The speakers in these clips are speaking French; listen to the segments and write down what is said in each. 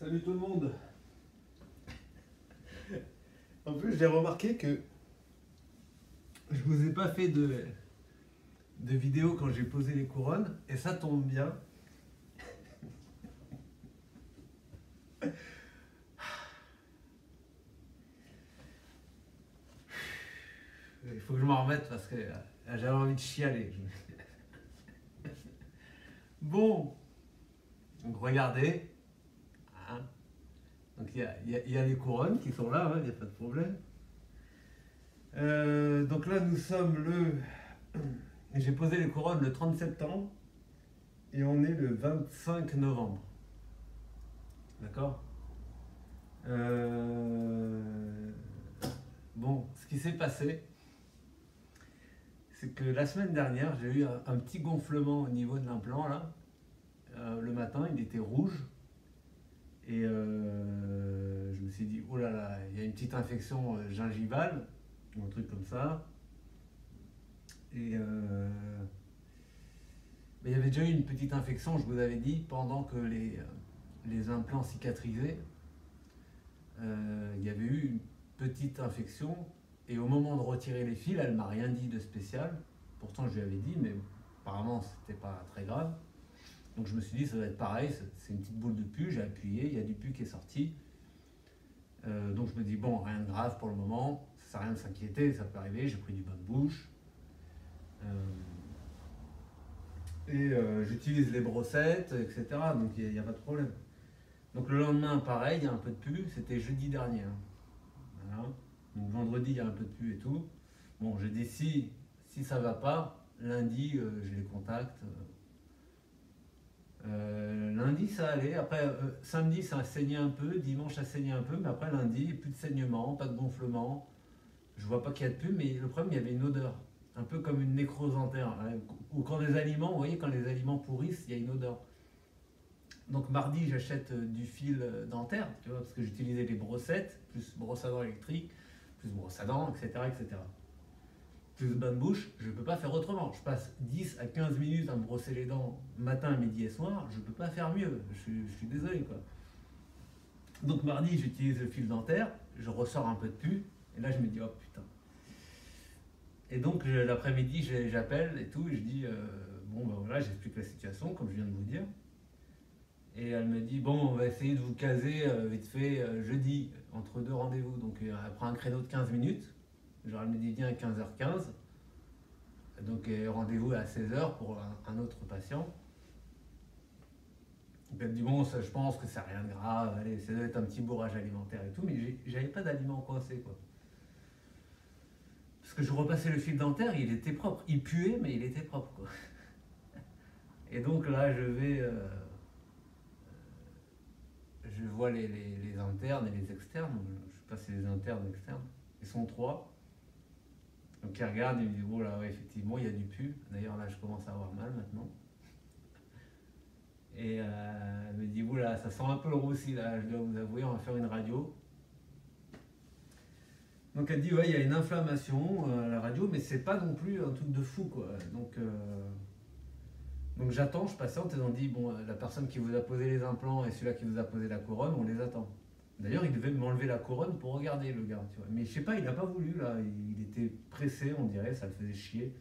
Salut tout le monde. En plus, j'ai remarqué que je vous ai pas fait de vidéo quand j'ai posé les couronnes, et ça tombe bien. Il faut que je m'en remette parce que j'avais envie de chialer. Bon, donc regardez. Hein. Donc il y a les couronnes qui sont là, il n'y a pas de problème. Donc là, nous sommes le... J'ai posé les couronnes le 30 septembre et on est le 25 novembre. D'accord. Bon, ce qui s'est passé, c'est que la semaine dernière, j'ai eu un petit gonflement au niveau de l'implant là. Le matin, il était rouge. Et je me suis dit, oh là là, il y a une petite infection gingivale, ou un truc comme ça. Et mais il y avait déjà eu une petite infection, je vous avais dit, pendant que les implants cicatrisaient. Il y avait eu une petite infection, et au moment de retirer les fils, elle m'a rien dit de spécial. Pourtant, je lui avais dit, mais apparemment, c'était pas très grave. Donc je me suis dit, ça va être pareil, c'est une petite boule de pus, j'ai appuyé, il y a du pus qui est sorti. Donc je me dis, bon, rien de grave pour le moment, ça sert à rien de s'inquiéter, ça peut arriver, j'ai pris du bain de bouche. J'utilise les brossettes, etc. Donc il n'y a pas de problème. Donc le lendemain, pareil, il y a un peu de pus, c'était jeudi dernier. Voilà. Donc vendredi, il y a un peu de pus et tout. Bon, j'ai dit, si ça va pas, lundi, je les contacte. Lundi ça allait, après samedi ça a saigné un peu, dimanche ça saignait un peu, mais après lundi, plus de saignement, pas de gonflement, je vois pas qu'il y a de pus, mais le problème il y avait une odeur, un peu comme une nécrose dentaire, hein, ou quand les aliments, vous voyez quand les aliments pourrissent, il y a une odeur. Donc mardi j'achète du fil dentaire, tu vois, parce que j'utilisais les brossettes, plus brosse à dents électrique, plus brosse à dents, etc. etc. Plus bain de bouche, je ne peux pas faire autrement. Je passe 10 à 15 minutes à me brosser les dents matin, midi et soir, je ne peux pas faire mieux. Je suis désolé quoi. Donc mardi, j'utilise le fil dentaire, je ressors un peu de pus, et là je me dis oh putain. Et donc l'après-midi, j'appelle et tout, et je dis bon ben voilà, j'explique la situation comme je viens de vous dire. Et elle me dit bon, on va essayer de vous caser vite fait jeudi entre deux rendez-vous. Donc elle prend un créneau de 15 minutes. Genre elle me dit viens à 15h15, donc rendez-vous à 16h pour un autre patient. Donc elle me dit bon ça, je pense que c'est rien de grave, allez, ça doit être un petit bourrage alimentaire et tout, mais j'avais pas d'aliments coincés quoi. Parce que je repassais le fil dentaire, il était propre, il puait mais il était propre quoi. Et donc là je vois les internes et les externes, je passe les internes et externes, ils sont 3. Donc il regarde et il me dit oh là ouais, effectivement il y a du pus. D'ailleurs là je commence à avoir mal maintenant. Et elle me dit oh là ça sent un peu le roussi là, je dois vous avouer, on va faire une radio. Donc elle dit ouais il y a une inflammation à la radio, mais c'est pas non plus un truc de fou quoi. Donc j'attends, je patiente et on dit bon la personne qui vous a posé les implants et celui-là qui vous a posé la couronne, on les attend. D'ailleurs, il devait m'enlever la couronne pour regarder le gars, tu vois. Mais je sais pas, il n'a pas voulu là. Il était pressé, on dirait, ça le faisait chier.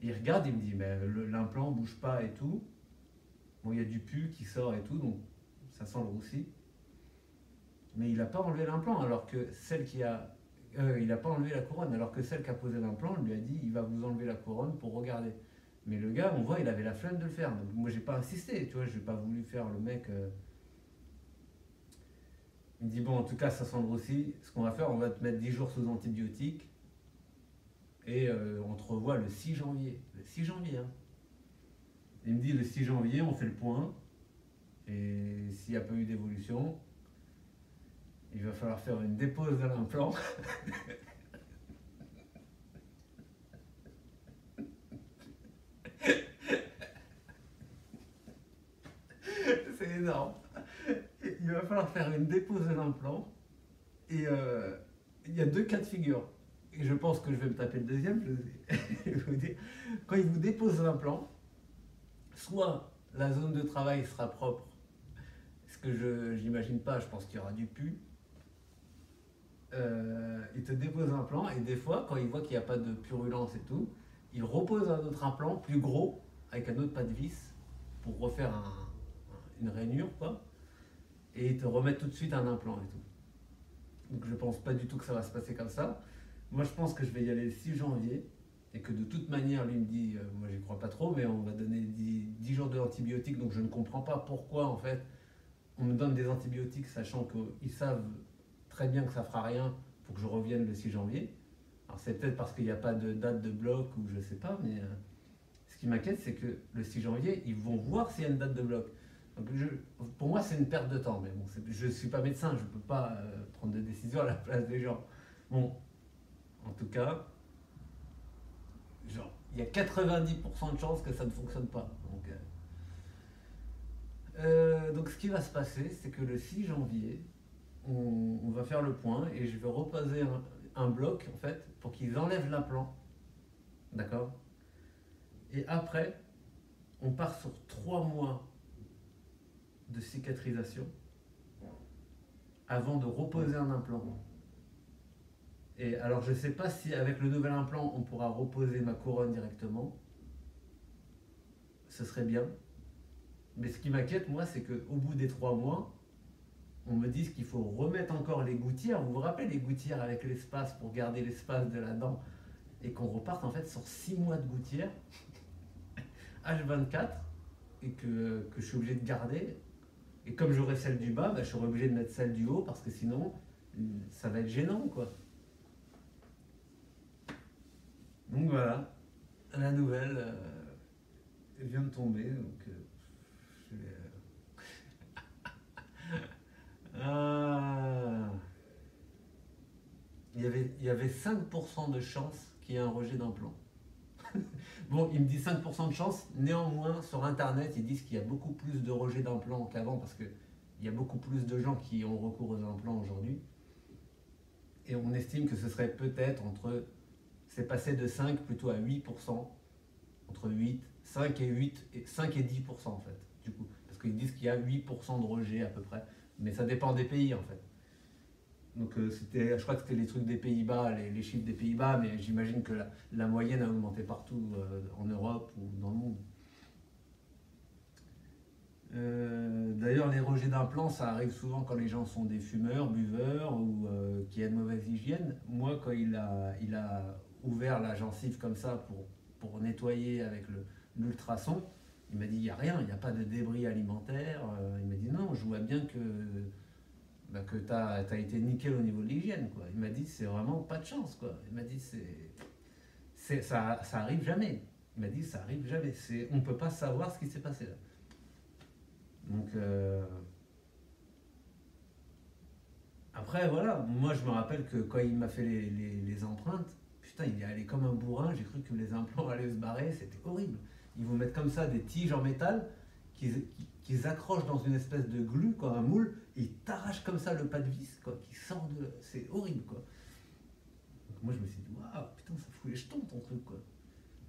Il regarde, il me dit, mais l'implant bouge pas et tout. Bon, il y a du pus qui sort et tout, donc ça sent le roussi. Mais il n'a pas enlevé l'implant, alors que celle qui a. Il n'a pas enlevé la couronne, alors que celle qui a posé l'implant lui a dit, il va vous enlever la couronne pour regarder. Mais le gars, on voit, il avait la flemme de le faire. Donc moi, j'ai pas insisté, tu vois, j'ai pas voulu faire le mec. Il me dit bon en tout cas ça sent le roussi, ce qu'on va faire on va te mettre 10 jours sous antibiotiques et on te revoit le 6 janvier. Le 6 janvier hein. Il me dit le 6 janvier on fait le point et s'il n'y a pas eu d'évolution, il va falloir faire une dépose de l'implant. C'est énorme. Il va falloir faire une dépose de l'implant et il y a 2 cas de figure. Et je pense que je vais me taper le deuxième. Je vais vous dire, quand il vous dépose l'implant, soit la zone de travail sera propre, ce que j'imagine pas, je pense qu'il y aura du pu. Il te dépose un implant et des fois, quand il voit qu'il n'y a pas de purulence et tout, il repose un autre implant plus gros avec un autre pas de vis pour refaire une rainure, quoi. Et il te remet tout de suite un implant et tout. Donc je pense pas du tout que ça va se passer comme ça. Moi je pense que je vais y aller le 6 janvier et que de toute manière, lui me dit, moi j'y crois pas trop, mais on va donner 10 jours d'antibiotiques, donc je ne comprends pas pourquoi en fait on me donne des antibiotiques sachant qu'ils savent très bien que ça fera rien pour que je revienne le 6 janvier. Alors c'est peut-être parce qu'il n'y a pas de date de bloc ou je sais pas, mais ce qui m'inquiète c'est que le 6 janvier, ils vont voir s'il y a une date de bloc. Donc pour moi c'est une perte de temps, mais bon, je ne suis pas médecin, je ne peux pas prendre de décision à la place des gens. Bon, en tout cas, genre, il y a 90% de chances que ça ne fonctionne pas. Donc ce qui va se passer, c'est que le 6 janvier, on va faire le point et je vais reposer un bloc en fait pour qu'ils enlèvent l'implant. D'accord. Et après, on part sur 3 mois de cicatrisation avant de reposer un implant. Et alors je ne sais pas si avec le nouvel implant on pourra reposer ma couronne directement. Ce serait bien. Mais ce qui m'inquiète moi c'est qu'au bout des 3 mois, on me dise qu'il faut remettre encore les gouttières. Vous vous rappelez les gouttières avec l'espace pour garder l'espace de la dent et qu'on reparte en fait sur 6 mois de gouttières H24 et que je suis obligé de garder. Et comme j'aurai celle du bas, bah, je serai obligé de mettre celle du haut parce que sinon ça va être gênant quoi. Donc voilà, la nouvelle vient de tomber. Donc, je vais, Ah. Il y avait 5% de chance qu'il y ait un rejet d'implant. Bon, il me dit 5% de chance, néanmoins, sur Internet, ils disent qu'il y a beaucoup plus de rejets d'implants qu'avant parce qu'il y a beaucoup plus de gens qui ont recours aux implants aujourd'hui. Et on estime que ce serait peut-être c'est passé de 5 plutôt à 8%, entre 8, 5 et 8, 5 et 10% en fait, du coup. Parce qu'ils disent qu'il y a 8% de rejets à peu près, mais ça dépend des pays en fait. Donc je crois que c'était les trucs des Pays-Bas, les chiffres des Pays-Bas, mais j'imagine que la moyenne a augmenté partout en Europe ou dans le monde. D'ailleurs, les rejets d'implants, ça arrive souvent quand les gens sont des fumeurs, buveurs ou qui a une mauvaise hygiène. Moi, quand il a ouvert la gencive comme ça pour nettoyer avec l'ultrason, il m'a dit il n'y a rien, il n'y a pas de débris alimentaire. Il m'a dit non, je vois bien que tu as été nickel au niveau de l'hygiène. Quoi. Il m'a dit c'est vraiment pas de chance. Quoi. Il m'a dit ça arrive jamais. Il m'a dit ça arrive jamais. On ne peut pas savoir ce qui s'est passé là. Donc après voilà, moi je me rappelle que quand il m'a fait les empreintes, putain il est allé comme un bourrin, j'ai cru que les implants allaient se barrer, c'était horrible. Ils vont mettre comme ça des tiges en métal qu'ils accrochent dans une espèce de glu, quoi, un moule, et ils t'arrachent comme ça le pas de vis, quoi, qui sort de... C'est horrible, quoi. Donc moi je me suis dit, waouh, putain, ça fout les jetons ton truc, quoi.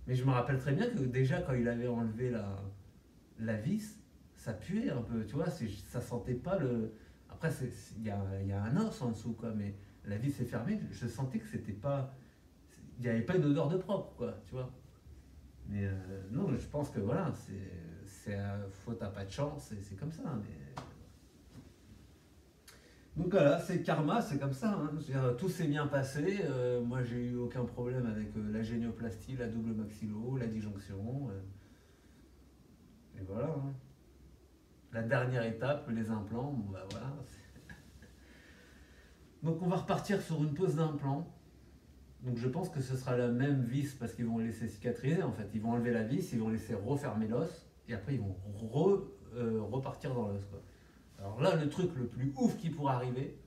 Mais je me rappelle très bien que déjà quand il avait enlevé la vis, ça puait un peu, tu vois, ça sentait pas le... Après, il y a un os en dessous, quoi, mais la vis est fermée, je sentais que c'était pas... Il n'y avait pas une odeur de propre, quoi, tu vois. Mais non, je pense que voilà, faute à pas de chance, c'est comme ça. Mais... Donc voilà, c'est karma, c'est comme ça. Hein. Tout s'est bien passé. Moi, j'ai eu aucun problème avec la génioplastie, la double maxillo, la disjonction. Et voilà. Hein. La dernière étape, les implants, bon, bah voilà. Donc on va repartir sur une pose d'implant. Donc je pense que ce sera la même vis parce qu'ils vont laisser cicatriser en fait. Ils vont enlever la vis, ils vont laisser refermer l'os et après ils vont repartir dans l'os. Alors là, le truc le plus ouf qui pourrait arriver,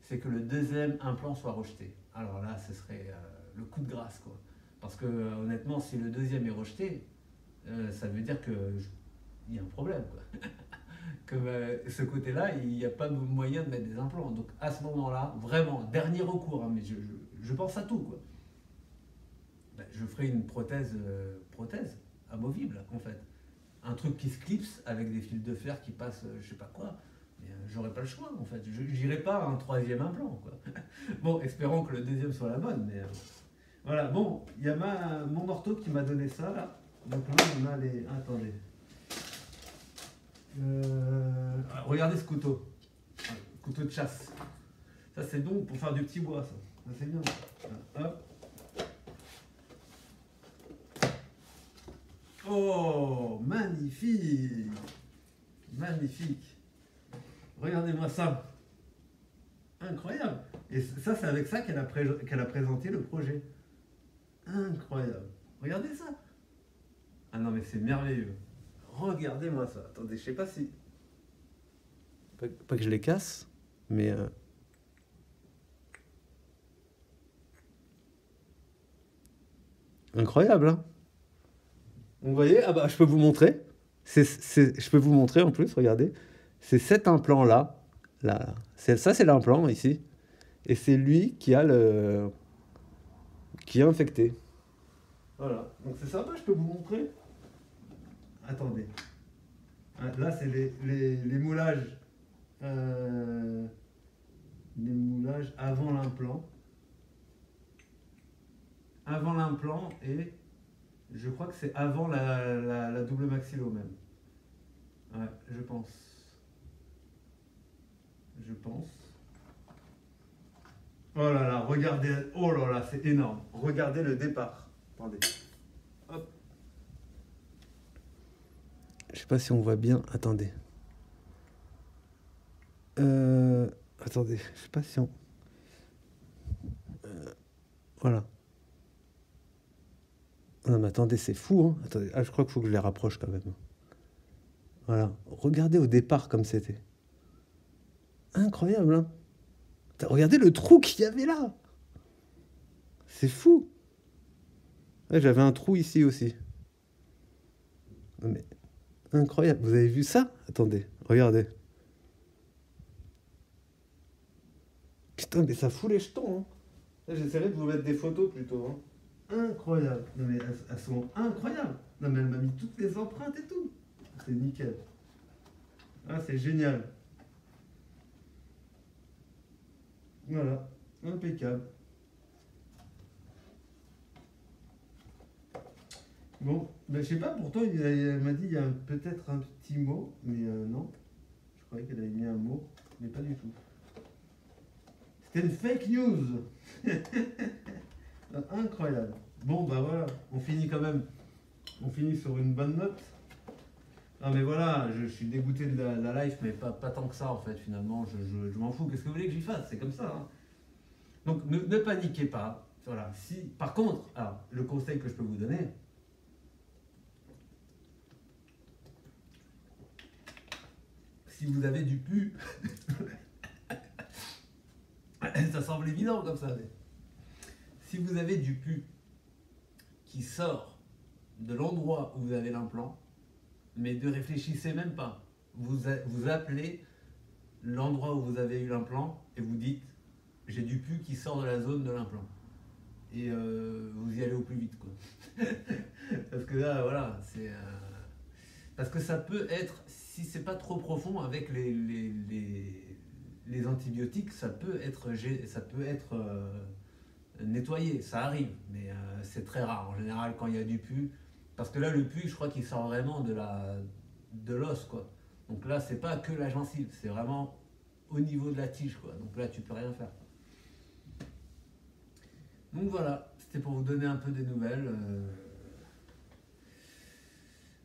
c'est que le deuxième implant soit rejeté. Alors là, ce serait le coup de grâce quoi. Parce que honnêtement, si le deuxième est rejeté, ça veut dire qu'il y a un problème quoi. Que ce côté-là, il n'y a pas de moyen de mettre des implants. Donc à ce moment-là, vraiment, dernier recours, hein, mais je pense à tout. Quoi. Ben, je ferai une prothèse amovible, en fait. Un truc qui se clipse avec des fils de fer qui passent, je sais pas quoi. Mais j'aurais pas le choix en fait. Je n'irai pas à un troisième implant, quoi. Bon, espérons que le deuxième soit la bonne, mais voilà. Bon, il y a mon ortho qui m'a donné ça là. Donc là, on a les. Attendez. Regardez ce couteau. Couteau de chasse. Ça, c'est donc pour faire du petit bois, ça. Ça, c'est bien. Hop. Oh, magnifique. Magnifique. Regardez-moi ça. Incroyable. Et ça, c'est avec ça qu'elle a présenté le projet. Incroyable. Regardez ça. Ah non, mais c'est merveilleux. Regardez-moi ça. Attendez, je sais pas si... Pas que je les casse, mais... Incroyable, hein. Vous voyez, ah bah, je peux vous montrer. Je peux vous montrer en plus, regardez. C'est cet implant-là. Là. Ça, c'est l'implant ici. Et c'est lui qui a qui est infecté. Voilà. Donc c'est sympa, je peux vous montrer. Attendez. Là, c'est les moulages. Les moulages avant l'implant. Avant l'implant et je crois que c'est avant la double maxillo même. Ouais, je pense. Je pense. Oh là là, regardez. Oh là là, c'est énorme. Regardez le départ. Attendez. Hop. Je sais pas si on voit bien. Attendez. Attendez, je sais pas si on... voilà. Non mais attendez, c'est fou, hein. Attendez, je crois qu'il faut que je les rapproche quand même. Voilà. Regardez au départ comme c'était. Incroyable, hein. Regardez le trou qu'il y avait là. C'est fou. Ouais, j'avais un trou ici aussi. Non, mais incroyable. Vous avez vu ça? Attendez, regardez. Putain, mais ça fout les jetons, hein. J'essaierai de vous mettre des photos plutôt, hein. Incroyable. Non mais elles sont incroyables. Non mais elle m'a mis toutes les empreintes et tout. C'est nickel. Ah, c'est génial. Voilà. Impeccable. Bon, ben, je sais pas, pourtant elle m'a dit il y a peut-être un petit mot, mais non. Je croyais qu'elle avait mis un mot, mais pas du tout. C'était une fake news. Incroyable. Bon, bah voilà, on finit quand même. On finit sur une bonne note. Non mais voilà, je suis dégoûté de la life, mais pas tant que ça en fait finalement, je m'en fous, qu'est-ce que vous voulez que j'y fasse? C'est comme ça, hein. Donc ne paniquez pas. Voilà. Si, par contre, alors, le conseil que je peux vous donner, si vous avez du pu, ça semble évident comme ça, mais si vous avez du pu qui sort de l'endroit où vous avez l'implant, mais ne réfléchissez même pas. Vous appelez l'endroit où vous avez eu l'implant et vous dites j'ai du pu qui sort de la zone de l'implant. Et vous y allez au plus vite, quoi. Parce que là, voilà, c'est... parce que ça peut être, si c'est pas trop profond avec les antibiotiques, ça peut être nettoyé, ça arrive, mais c'est très rare. En général, quand il y a du pu, parce que là, le pu, je crois qu'il sort vraiment de l'os, quoi. Donc là, c'est pas que la gencive, c'est vraiment au niveau de la tige, quoi. Donc là, tu peux rien faire. Donc voilà, c'était pour vous donner un peu des nouvelles.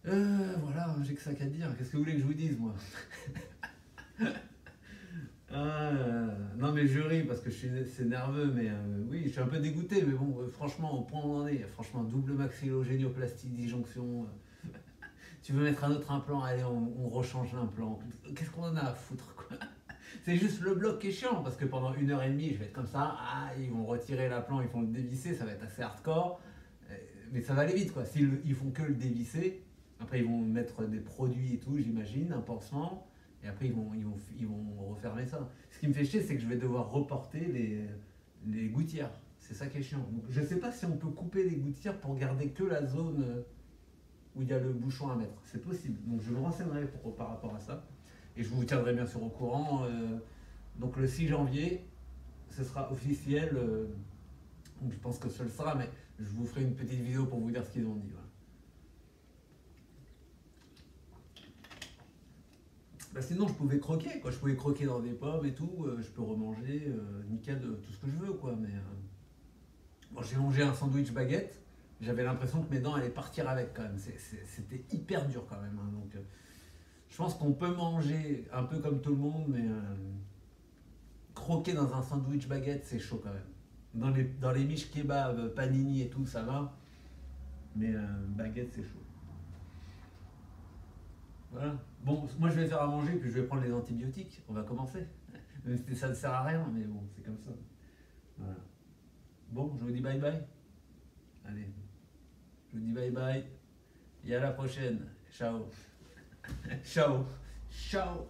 Voilà, j'ai que ça qu'à dire. Qu'est-ce que vous voulez que je vous dise, moi? Non mais je ris parce que c'est nerveux, mais oui, je suis un peu dégoûté, mais bon, franchement, au point où on en est, franchement, double maxillo-génioplastie, disjonction, tu veux mettre un autre implant, allez, on rechange l'implant. Qu'est-ce qu'on en a à foutre, quoi? C'est juste le bloc qui est chiant, parce que pendant 1h30, je vais être comme ça, ils vont retirer l'implant, ils vont le dévisser, ça va être assez hardcore, mais ça va aller vite, quoi. S'ils font que le dévisser, après ils vont mettre des produits et tout, j'imagine, un pansement. Et après, ils vont refermer ça. Ce qui me fait chier, c'est que je vais devoir reporter les gouttières. C'est ça qui est chiant. Donc, je ne sais pas si on peut couper les gouttières pour garder que la zone où il y a le bouchon à mettre. C'est possible. Donc je me renseignerai par rapport à ça. Et je vous tiendrai bien sûr au courant. Donc le 6 janvier, ce sera officiel. Donc je pense que ce le sera, mais je vous ferai une petite vidéo pour vous dire ce qu'ils ont dit. Voilà. Bah sinon, je pouvais croquer, quoi. Je pouvais croquer dans des pommes et tout. Je peux remanger, nickel, tout ce que je veux, quoi. Mais bon, j'ai mangé un sandwich baguette. J'avais l'impression que mes dents allaient partir avec, quand même. C'était hyper dur, quand même, hein. Donc, je pense qu'on peut manger un peu comme tout le monde, mais croquer dans un sandwich baguette, c'est chaud, quand même. Dans les miches kebab, panini et tout, ça va. Mais baguette, c'est chaud. Voilà. Bon, moi je vais faire à manger, puis je vais prendre les antibiotiques. On va commencer. Même si ça ne sert à rien, mais bon, c'est comme ça. Voilà. Bon, je vous dis bye bye. Allez, je vous dis bye bye. Et à la prochaine. Ciao. Ciao. Ciao.